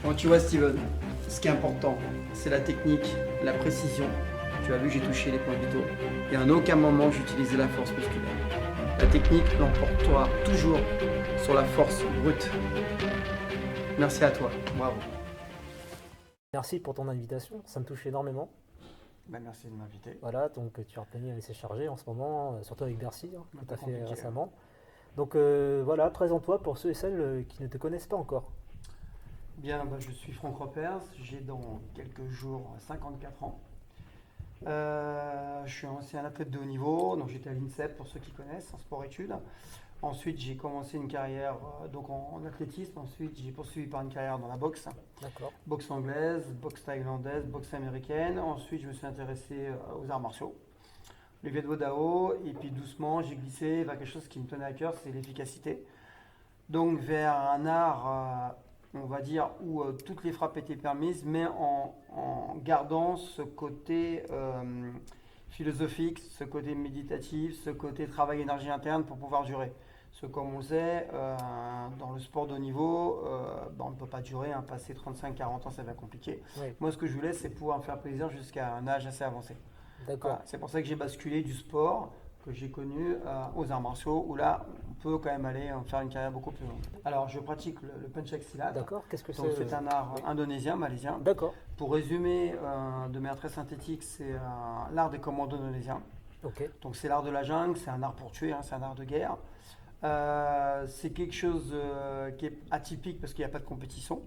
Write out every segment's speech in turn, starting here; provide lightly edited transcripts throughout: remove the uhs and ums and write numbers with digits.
Bon, tu vois Steven, ce qui est important, c'est la technique, la précision. Tu as vu, j'ai touché les points vitaux. Et en aucun moment, j'ai utilisé la force musculaire. La technique l'emportera toujours sur la force brute. Merci à toi, bravo. Merci pour ton invitation, ça me touche énormément. Ben, merci de m'inviter. Voilà, donc tu as plein à laisser charger en ce moment, surtout avec Bercy, hein, Un que tu peu as fait compliqué, récemment. Donc voilà, présente-toi pour ceux et celles qui ne te connaissent pas encore. Bien, ben, je suis Franck Repers, j'ai dans quelques jours 54 ans. Je suis ancien athlète de haut niveau, donc j'étais à l'INSEP pour ceux qui connaissent, en sport-études. Ensuite, j'ai commencé une carrière donc en athlétisme. Ensuite, j'ai poursuivi par une carrière dans la boxe. D'accord. Boxe anglaise, boxe thaïlandaise, boxe américaine. Ensuite, je me suis intéressé aux arts martiaux, le Viet Vo Dao. Et puis doucement, j'ai glissé vers quelque chose qui me tenait à cœur, c'est l'efficacité. Donc vers un art, on va dire, où toutes les frappes étaient permises, mais en gardant ce côté philosophique, ce côté méditatif, ce côté travail énergie interne pour pouvoir durer. Parce que comme on le sait, dans le sport de haut niveau, on ne peut pas durer, hein, passer 35-40 ans, ça va être compliqué. Oui, Moi, ce que je voulais, c'est pouvoir me faire plaisir jusqu'à un âge assez avancé. d'accord. Voilà, c'est pour ça que j'ai basculé du sport que j'ai connu aux arts martiaux, où là, on peut quand même aller faire une carrière beaucoup plus longue. Alors, je pratique le pencak silat. D'accord, qu'est-ce que Donc, c'est c'est un art Oui. indonésien, malaisien. D'accord, Pour résumer de manière très synthétique, c'est l'art des commandos indonésiens. ok, Donc, c'est l'art de la jungle, c'est un art pour tuer, hein, c'est un art de guerre. C'est quelque chose qui est atypique parce qu'il n'y a pas de compétition,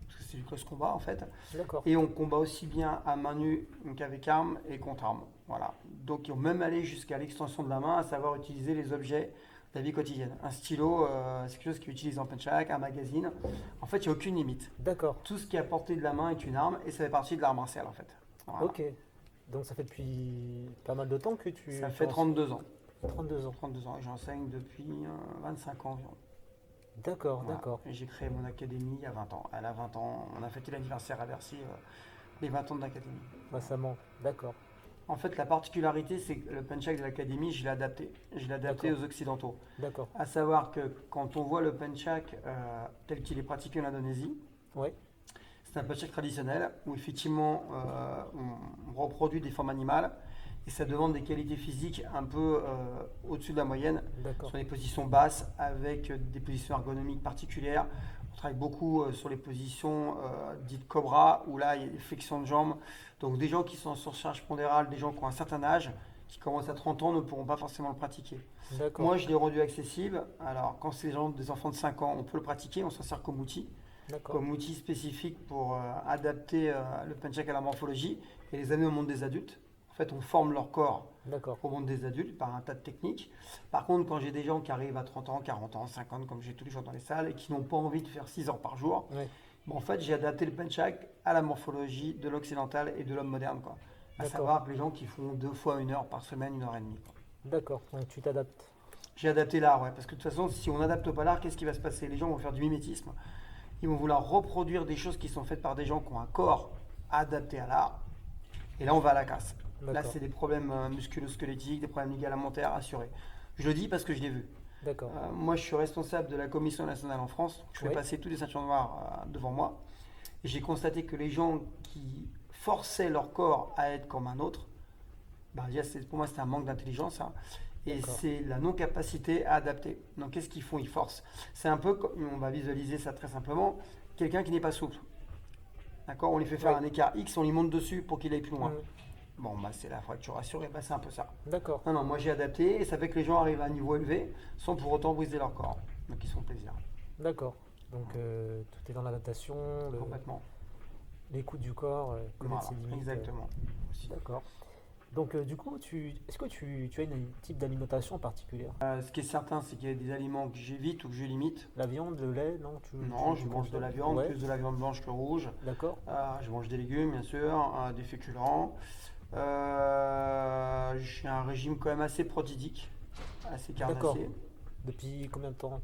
parce que c'est du close combat en fait. d'accord, Et on combat aussi bien à main nue qu'avec arme et contre arme. Voilà. Donc ils ont même allé jusqu'à l'extension de la main, à savoir utiliser les objets de la vie quotidienne. Un stylo, c'est quelque chose qui est utilisé en penchak, un magazine. En fait, il n'y a aucune limite. d'accord, Tout ce qui est à portée de la main est une arme et ça fait partie de l'art martial en fait. Voilà. ok. Donc ça fait depuis pas mal de temps que tu... Ça fait 32 ans. 32 ans. 32 ans et j'enseigne depuis 25 ans environ. D'accord, Voilà. d'accord, Et j'ai créé mon académie il y a 20 ans. Elle a 20 ans. On a fêté l'anniversaire à Bercy, les 20 ans de l'académie. récemment, d'accord, En fait, la particularité, c'est que le punchak de l'académie, je l'ai adapté. Je l'ai adapté D'accord. aux Occidentaux. d'accord, À savoir que quand on voit le punchak tel qu'il est pratiqué en Indonésie, oui, c'est un punchak traditionnel où effectivement on reproduit des formes animales et ça demande des qualités physiques un peu au-dessus de la moyenne d'accord, sur des positions basses avec des positions ergonomiques particulières. On travaille beaucoup sur les positions dites cobra où là il y a des flexions de jambes. Donc des gens qui sont en surcharge pondérale, des gens qui ont un certain âge, qui commencent à 30 ans ne pourront pas forcément le pratiquer. d'accord, Moi je l'ai rendu accessible. Alors quand c'est des enfants de 5 ans, on peut le pratiquer, on s'en sert d'accord, comme outil spécifique pour adapter le punchak à la morphologie et les amener au monde des adultes. En fait, on forme leur corps d'accord, au monde des adultes par un tas de techniques. Par contre, quand j'ai des gens qui arrivent à 30 ans, 40 ans, 50, comme j'ai tous les jours dans les salles, et qui n'ont pas envie de faire 6 heures par jour, oui, bon, en fait, j'ai adapté le punchak à la morphologie de l'occidental et de l'homme moderne. Quoi. À d'accord, savoir les gens qui font 2 fois 1 heure par semaine, 1 heure et demie. Quoi. d'accord, donc tu t'adaptes, J'ai adapté l'art, ouais, parce que de toute façon, si on n'adapte pas l'art, qu'est-ce qui va se passer? Les gens vont faire du mimétisme. Ils vont vouloir reproduire des choses qui sont faites par des gens qui ont un corps adapté à l'art. Et là, on va à la casse. Là, d'accord, c'est des problèmes musculo-squelettiques, des problèmes ligamentaires assurés. Je le dis parce que je l'ai vu. d'accord, Moi, je suis responsable de la commission nationale en France. Je fais oui, passer tous les ceintures noires devant moi. Et j'ai constaté que les gens qui forçaient leur corps à être comme un autre, bah, déjà, pour moi, c'est un manque d'intelligence. Hein. Et d'accord, c'est la non-capacité à adapter. Donc, qu'est-ce qu'ils font? Ils forcent. C'est un peu, on va visualiser ça très simplement, quelqu'un qui n'est pas souple. D'accord? On lui fait faire oui, un écart X, on lui monte dessus pour qu'il aille plus loin. mm, Bon, bah, c'est la fracture assurée, bah, c'est un peu ça. d'accord, Non, non, moi j'ai adapté et ça fait que les gens arrivent à un niveau élevé sans pour autant briser leur corps. Donc ils sont plaisir. d'accord. Donc tout est dans l'adaptation, Complètement. l'écoute du corps, connaître Voilà, ses limites. exactement. Aussi. D'accord. Donc du coup, est-ce que tu as un type d'alimentation particulière? Ce qui est certain, c'est qu'il y a des aliments que j'évite ou que je limite. La viande, le lait, non? Non, je mange de la viande, Ouais, plus de la viande blanche que rouge. d'accord, Je mange des légumes, bien sûr, des féculents. J'ai un régime quand même assez protidique, assez d'accord. carnassier. Depuis combien de temps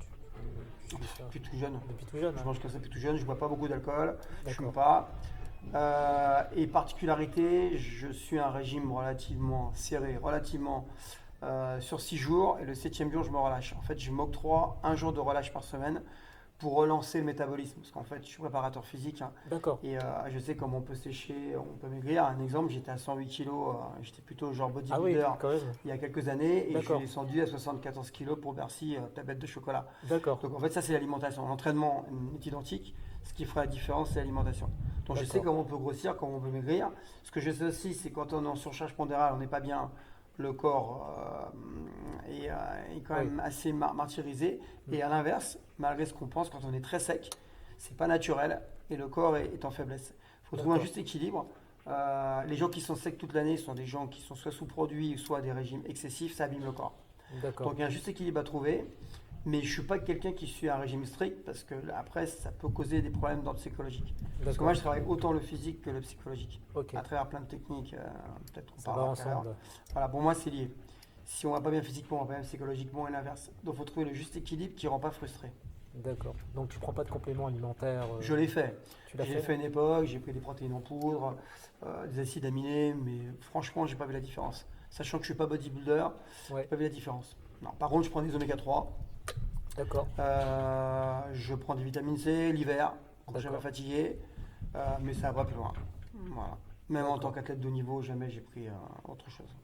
tu fais ça Depuis tout jeune. depuis tout jeune, Je hein? mange comme ça depuis tout jeune, je bois pas beaucoup d'alcool, je fume D'accord. pas. Et particularité, je suis un régime relativement serré, relativement sur 6 jours, et le septième jour, je me relâche. En fait, je m'octroie un jour de relâche par semaine pour relancer le métabolisme. Parce qu'en fait, je suis préparateur physique, hein, D'accord. et je sais comment on peut sécher, on peut maigrir. Un exemple, j'étais à 108 kg, j'étais plutôt genre Ah oui, bodybuilder quand même. il y a quelques années, et je suis D'accord. descendu à 74 kg pour Bercy, tablette de chocolat. D'accord. Donc en fait, ça c'est l'alimentation. L'entraînement est identique. Ce qui fera la différence, c'est l'alimentation. Donc je sais D'accord. comment on peut grossir, comment on peut maigrir. Ce que je sais aussi, c'est quand on est en surcharge pondérale, on n'est pas bien, le corps est quand Oui. même assez martyrisé. Mm. Et à l'inverse, malgré ce qu'on pense, quand on est très sec, c'est pas naturel et le corps est en faiblesse. Il faut trouver un D'accord. juste équilibre. Les gens qui sont secs toute l'année sont des gens qui sont soit sous-produits, soit des régimes excessifs, ça abîme le corps. Donc D'accord. il y a un juste équilibre à trouver. Mais je ne suis pas quelqu'un qui suit un régime strict parce que après, ça peut causer des problèmes d'ordre psychologique. Parce que moi, D'accord. je travaille autant le physique que le psychologique. Ok. À travers plein de techniques, peut-être on Ça va parlera tout à l'heure. ensemble. Voilà, pour moi, c'est lié. Si on va pas bien physiquement, on va pas bien psychologiquement et l'inverse. Donc il faut trouver le juste équilibre qui ne rend pas frustré. D'accord. Donc tu prends pas de compléments alimentaires. Je l'ai fait. Tu l'as J'ai fait? fait une époque, j'ai pris des protéines en poudre, des acides aminés, mais franchement, j'ai pas vu la différence. Sachant que je suis pas bodybuilder, j'ai Ouais. pas vu la différence. Non, par contre, je prends des oméga 3. D'accord. Je prends des vitamines C l'hiver quand je suis D'accord. fatigué, mais ça va pas plus loin. Voilà. Même en tant D'accord. qu'athlète de haut niveau, jamais j'ai pris autre chose.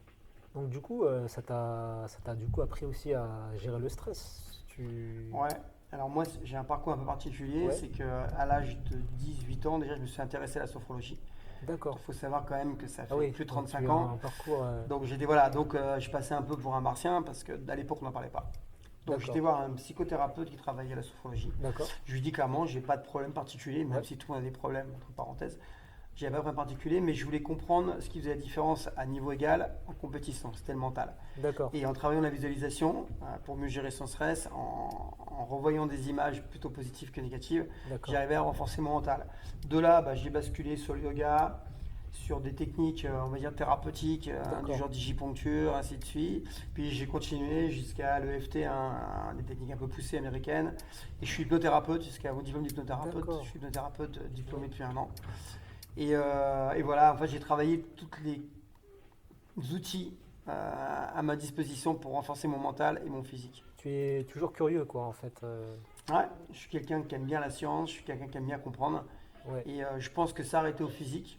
Donc du coup, ça t'a du coup appris aussi à gérer le stress. Ouais. Alors moi, j'ai un parcours un peu particulier, Ouais. c'est que à l'âge de 18 ans, déjà, je me suis intéressé à la sophrologie. D'accord. Il faut savoir quand même que ça Ah fait oui. plus de Donc tu 35 as ans. un parcours. Donc j'étais voilà, donc je passais un peu pour un martien parce que à l'époque on n'en parlait pas. Donc D'accord. j'étais voir un psychothérapeute qui travaillait à la sophrologie. D'accord. Je lui dis clairement, j'ai pas de problème particulier, même Ouais. si tout le monde a des problèmes, entre parenthèses. J'avais pas de problème particulier, mais je voulais comprendre ce qui faisait la différence à niveau égal en compétition, c'était le mental. D'accord. Et en travaillant la visualisation, pour mieux gérer son stress, en revoyant des images plutôt positives que négatives, D'accord. j'arrivais à renforcer mon mental. De là, j'ai basculé sur le yoga, sur des techniques, on va dire, thérapeutiques, du D'accord. genre digiponcture, ainsi de suite. Puis j'ai continué jusqu'à l'EFT, des techniques un peu poussées américaines. Et je suis hypnothérapeute, jusqu'à mon diplôme d'hypnothérapeute. D'accord. Je suis hypnothérapeute diplômé depuis un an. Et voilà, en fait, j'ai travaillé tous les outils à ma disposition pour renforcer mon mental et mon physique. Tu es toujours curieux, quoi, en fait. Ouais, je suis quelqu'un qui aime bien la science, je suis quelqu'un qui aime bien comprendre. Ouais. Et je pense que s'arrêter au physique,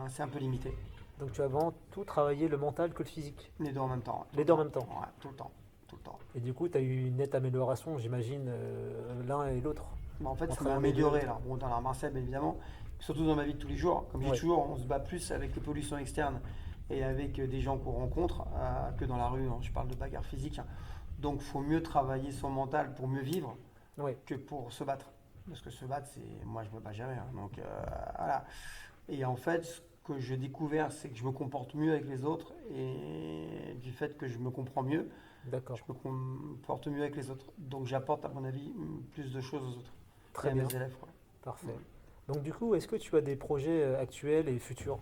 c'est un peu limité. Donc tu as vraiment tout travaillé, le mental que le physique. Les deux en même temps. Tout Les le deux en même temps. Ouais, tout le temps. Tout le temps. Et du coup, tu as eu une nette amélioration, j'imagine, l'un et l'autre. Mais en fait, ça Entre m'a les deux. amélioré là. Bon, dans l'art martial, bien évidemment, surtout dans ma vie de tous les jours. Comme je dis Ouais. toujours, on se bat plus avec les pollutions externes et avec des gens qu'on rencontre que dans la rue. Je parle de bagarre physique. Donc, il faut mieux travailler son mental pour mieux vivre Ouais. que pour se battre. Parce que se battre, c'est. Moi, je me bats jamais. Donc, voilà. Et en fait, ce que j'ai découvert, c'est que je me comporte mieux avec les autres et du fait que je me comprends mieux, D'accord. je me comporte mieux avec les autres. Donc, j'apporte, à mon avis, plus de choses aux autres. Très Et à bien. mes élèves, quoi. Parfait. Donc du coup, est-ce que tu as des projets actuels et futurs?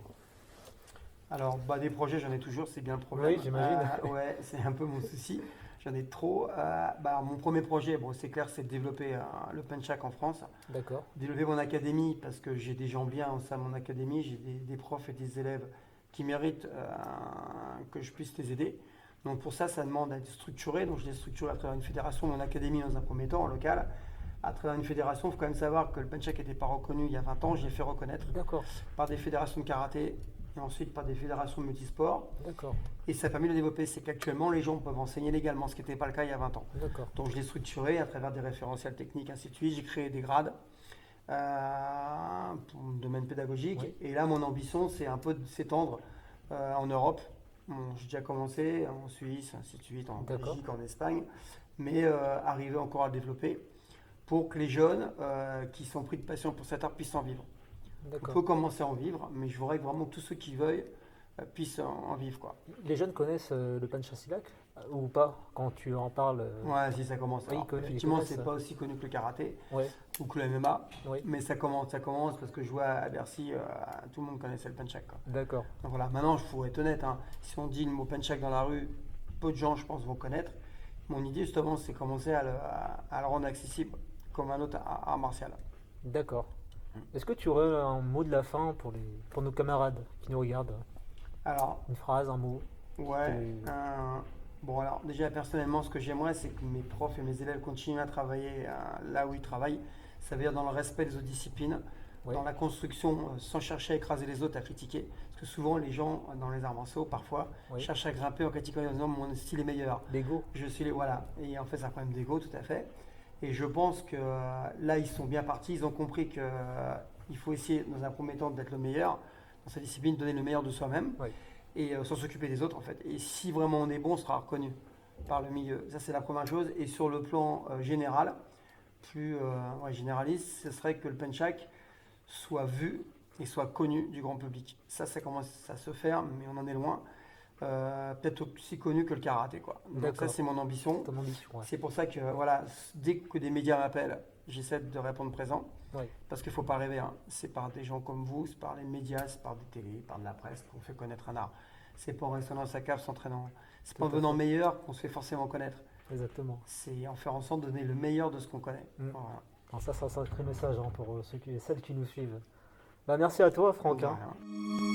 Alors, des projets, j'en ai toujours, c'est bien le problème. Oui, j'imagine. Ouais, c'est un peu mon souci. J'en ai trop. Mon premier projet, bon, c'est clair, c'est de développer le Penchak en France. D'accord. Développer mon académie, parce que j'ai des gens bien au sein de mon académie. J'ai des profs et des élèves qui méritent que je puisse les aider. Donc pour ça, ça demande d'être structuré. Donc je l'ai structuré à travers une fédération, mon académie dans un premier temps, en local. À travers une fédération, il faut quand même savoir que le Penchak n'était pas reconnu il y a 20 ans. Je l'ai fait reconnaître D'accord. par des fédérations de karaté et ensuite par des fédérations de multisports. D'accord. Et ça a permis de le développer. C'est qu'actuellement, les gens peuvent enseigner légalement, ce qui n'était pas le cas il y a 20 ans. D'accord. Donc je l'ai structuré à travers des référentiels techniques, ainsi de suite. J'ai créé des grades pour le domaine pédagogique. Oui. Et là, mon ambition, c'est un peu de s'étendre en Europe. Bon, j'ai déjà commencé en Suisse, ainsi de suite, en D'accord. Belgique, en Espagne. Mais arriver encore à le développer pour que les jeunes qui sont pris de passion pour cet art puissent en vivre. On peut D'accord. commencer à en vivre, mais je voudrais que vraiment tous ceux qui veuillent puissent en vivre, quoi. Les jeunes connaissent le Panchasilak ou pas quand tu en parles? Ouais, si ça commence. Oui, Alors, ils connaissent, effectivement, ils c'est connaissent. pas aussi connu que le karaté Ouais. ou que le MMA, Oui. mais ça commence parce que je vois à Bercy, tout le monde connaissait le Penchak, quoi. D'accord. Donc voilà, maintenant, il faut être honnête, hein. Si on dit le mot Penchak dans la rue, peu de gens, je pense, vont connaître. Mon idée, justement, c'est commencer à le rendre accessible comme un autre art martial. D'accord. Est-ce que tu aurais un mot de la fin pour nos camarades qui nous regardent? Alors, Une phrase, un mot qui ouais, te... bon, alors, déjà, personnellement, ce que j'aimerais, c'est que mes profs et mes élèves continuent à travailler là où ils travaillent. Ça veut dire dans le respect des autres disciplines, Ouais, dans la construction, sans chercher à écraser les autres, à critiquer. Parce que souvent, les gens, dans les arts martiaux, parfois, ouais. cherchent à grimper en critiquant en disant mon style est meilleur. L'ego. Je suis les. Voilà. Et en fait, c'est un problème d'ego, tout à fait. Et je pense que là, ils sont bien partis. Ils ont compris qu'il faut essayer, dans un premier temps, d'être le meilleur dans sa discipline, donner le meilleur de soi-même Ouais. et sans s'occuper des autres, en fait. Et si vraiment on est bon, on sera reconnu par le milieu. Ça, c'est la première chose. Et sur le plan général, plus ouais, généraliste, ce serait que le penchak soit vu et soit connu du grand public. Ça commence à se faire, mais on en est loin. Peut-être aussi connu que le karaté, quoi. Donc ça, D'accord. c'est mon ambition. Ton ambition, ouais. C'est pour ça que, voilà, dès que des médias m'appellent, j'essaie de répondre présent. Ouais. Parce qu'il ne faut pas rêver, hein. C'est par des gens comme vous, c'est par les médias, c'est par des télés, par de la presse qu'on fait connaître un art. C'est pas en restant dans sa cave s'entraînant. C'est pas en Tout à devenant fait. meilleur qu'on se fait forcément connaître. Exactement. C'est en faire en sorte de donner le meilleur de ce qu'on connaît. Mm. Voilà. Alors ça, c'est un sacré message, hein, pour ceux et celles qui nous suivent. Bah, merci à toi, Franck, De hein. rien.